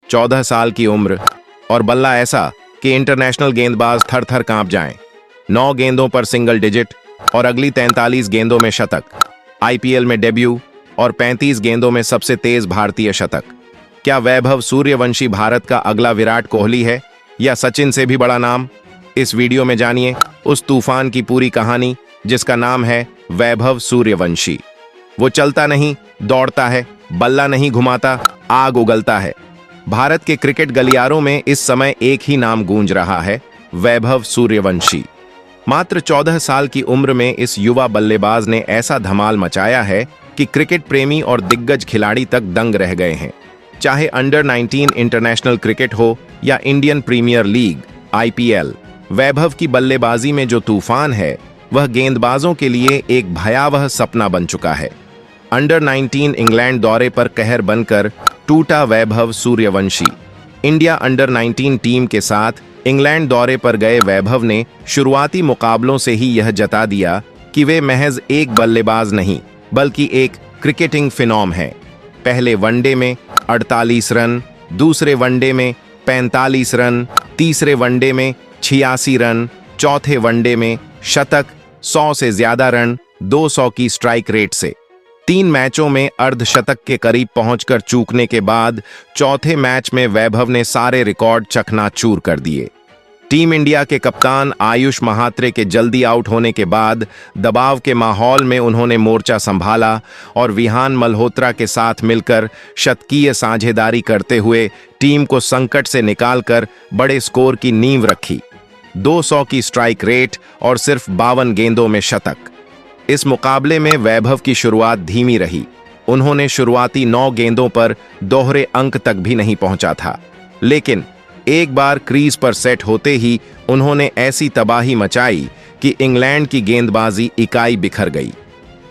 14 साल की उम्र और बल्ला ऐसा कि इंटरनेशनल गेंदबाज थर थर कांप जाएं। 9 गेंदों पर सिंगल डिजिट और अगली 43 गेंदों में शतक। आईपीएल में डेब्यू और 35 गेंदों में सबसे तेज भारतीय शतक। क्या वैभव सूर्यवंशी भारत का अगला विराट कोहली है या सचिन से भी बड़ा नाम? इस वीडियो में जानिए उस तूफान की पूरी कहानी जिसका नाम है वैभव सूर्यवंशी। वो चलता नहीं, दौड़ता है, बल्ला नहीं घुमाता, आग उगलता है। भारत के क्रिकेट गलियारों में इस समय एक ही नाम गूंज रहा है, वैभव सूर्यवंशी। मात्र 14 साल की उम्र में इस युवा बल्लेबाज ने ऐसा धमाल मचाया है कि क्रिकेट प्रेमी और दिग्गज खिलाड़ी तक दंग रह गए हैं। चाहे अंडर 19 इंटरनेशनल क्रिकेट हो या इंडियन प्रीमियर लीग आईपीएल, वैभव की बल्लेबाजी में जो तूफान है वह गेंदबाजों के लिए एक भयावह सपना बन चुका है। अंडर 19 इंग्लैंड दौरे पर कहर बनकर टूटा Vaibhav Suryavanshi. India under 19 team के साथ इंग्लैंड दौरे पर गए वैभव ने शुरुआती मुकाबलों से ही यह जता दिया कि वे महज एक बल्लेबाज नहीं बल्कि एक क्रिकेटिंग फिनोम है। पहले वनडे में 48 रन, दूसरे वनडे में 45 रन, तीसरे वनडे में 86 रन, चौथे वनडे में शतक, 100 से ज्यादा रन, 200 की स्ट्राइक रेट से 3 मैचों में अर्धशतक के करीब पहुंचकर चूकने के बाद चौथे मैच में वैभव ने सारे रिकॉर्ड चकनाचूर कर दिए। टीम इंडिया के कप्तान आयुष महात्रे के जल्दी आउट होने के बाद दबाव के माहौल में उन्होंने मोर्चा संभाला और विहान मल्होत्रा के साथ मिलकर शतकीय साझेदारी करते हुए टीम को संकट से निकालकर बड़े स्कोर की नींव रखी। 200 की स्ट्राइक रेट और सिर्फ 52 गेंदों में शतक। इस मुकाबले में वैभव की शुरुआत धीमी रही। उन्होंने शुरुआती 9 गेंदों पर दोहरे अंक तक भी नहीं पहुंचा था, लेकिन एक बार क्रीज पर सेट होते ही उन्होंने ऐसी तबाही मचाई कि इंग्लैंड की गेंदबाजी इकाई बिखर गई।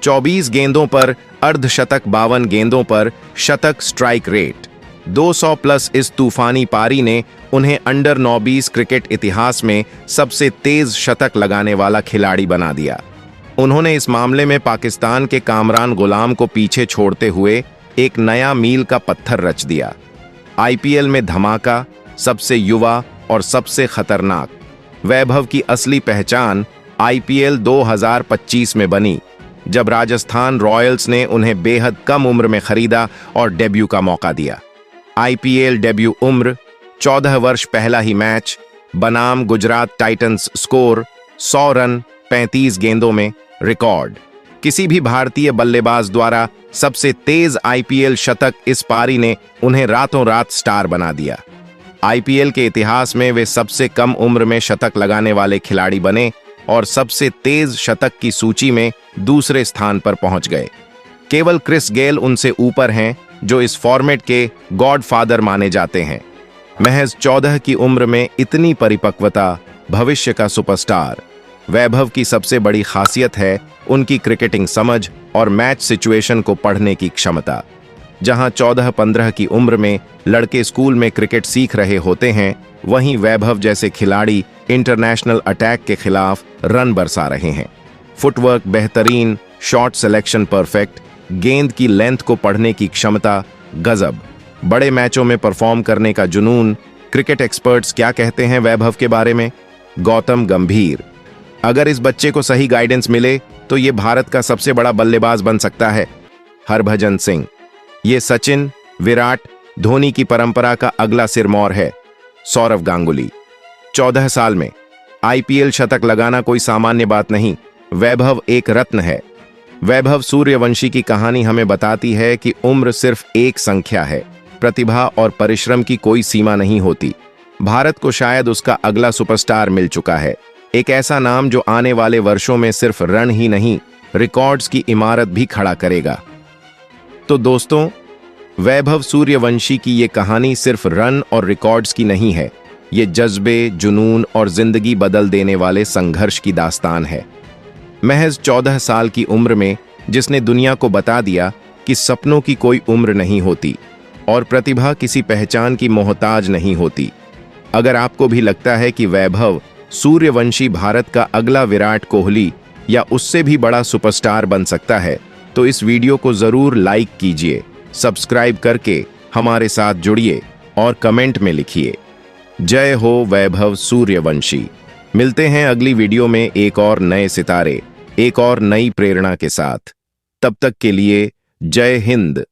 24 गेंदों पर अर्धशतक, 52 गेंदों पर शतक, स्ट्राइक रेट 200 प्लस इस तूफानी पारी ने उन्हें अंडर 19 क्रिकेट इतिहास में सबसे तेज शतक लगाने वाला खिलाड़ी बना दिया। उन्होंने इस मामले में पाकिस्तान के कामरान गुलाम को पीछे छोड़ते हुए एक नया मील का पत्थर रच दिया। आईपीएल में धमाका, सबसे युवा और सबसे खतरनाक। वैभव की असली पहचान आईपीएल 2025 में बनी, जब राजस्थान रॉयल्स ने उन्हें बेहद कम उम्र में खरीदा और डेब्यू का मौका दिया। आईपीएल डेब्यू उम्र 14 वर्ष, पहला ही मैच बनाम गुजरात टाइटंस, स्कोर 100 रन 35 गेंदों में, रिकॉर्ड। किसी भी भारतीय बल्लेबाज द्वारा सबसे तेज आईपीएल शतक इस पारी ने उन्हें रातों रात स्टार बना दिया। आईपीएल के इतिहास में वे सबसे कम उम्र में शतक लगाने वाले खिलाड़ी बने और सबसे तेज शतक की सूची में दूसरे स्थान पर पहुंच गए। केवल क्रिस गेल उनसे ऊपर हैं, जो इस फॉर्मेट के गॉडफादर माने जाते हैं। महज 14 की उम्र में इतनी परिपक्वता, भविष्य का सुपरस्टार। वैभव की सबसे बड़ी खासियत है उनकी क्रिकेटिंग समझ और मैच सिचुएशन को पढ़ने की क्षमता। जहां 14-15 की उम्र में लड़के स्कूल में क्रिकेट सीख रहे होते हैं, वहीं वैभव जैसे खिलाड़ी इंटरनेशनल अटैक के खिलाफ रन बरसा रहे हैं। फुटवर्क बेहतरीन, शॉट सिलेक्शन परफेक्ट, गेंद की लेंथ को पढ़ने की क्षमता गजब, बड़े मैचों में परफॉर्म करने का जुनून। क्रिकेट एक्सपर्ट्स क्या कहते हैं वैभव के बारे में? गौतम गंभीर: अगर इस बच्चे को सही गाइडेंस मिले तो ये भारत का सबसे बड़ा बल्लेबाज बन सकता है। हरभजन सिंह: ये सचिन, विराट, धोनी की परंपरा का अगला सिरमौर है। सौरव गांगुली: 14 साल में आईपीएल शतक लगाना कोई सामान्य बात नहीं, वैभव एक रत्न है। वैभव सूर्यवंशी की कहानी हमें बताती है कि उम्र सिर्फ एक संख्या है, प्रतिभा और परिश्रम की कोई सीमा नहीं होती। भारत को शायद उसका अगला सुपरस्टार मिल चुका है, एक ऐसा नाम जो आने वाले वर्षों में सिर्फ रन ही नहीं, रिकॉर्ड्स की इमारत भी खड़ा करेगा। तो दोस्तों, वैभव सूर्यवंशी की ये कहानी सिर्फ रन और रिकॉर्ड्स की नहीं है, ये जज्बे, जुनून और जिंदगी बदल देने वाले संघर्ष की दास्तान है। महज 14 साल की उम्र में जिसने दुनिया को बता दिया कि सपनों की कोई उम्र नहीं होती और प्रतिभा किसी पहचान की मोहताज नहीं होती। अगर आपको भी लगता है कि वैभव सूर्यवंशी भारत का अगला विराट कोहली या उससे भी बड़ा सुपरस्टार बन सकता है, तो इस वीडियो को जरूर लाइक कीजिए, सब्सक्राइब करके हमारे साथ जुड़िए और कमेंट में लिखिए जय हो वैभव सूर्यवंशी। मिलते हैं अगली वीडियो में एक और नए सितारे, एक और नई प्रेरणा के साथ। तब तक के लिए जय हिंद।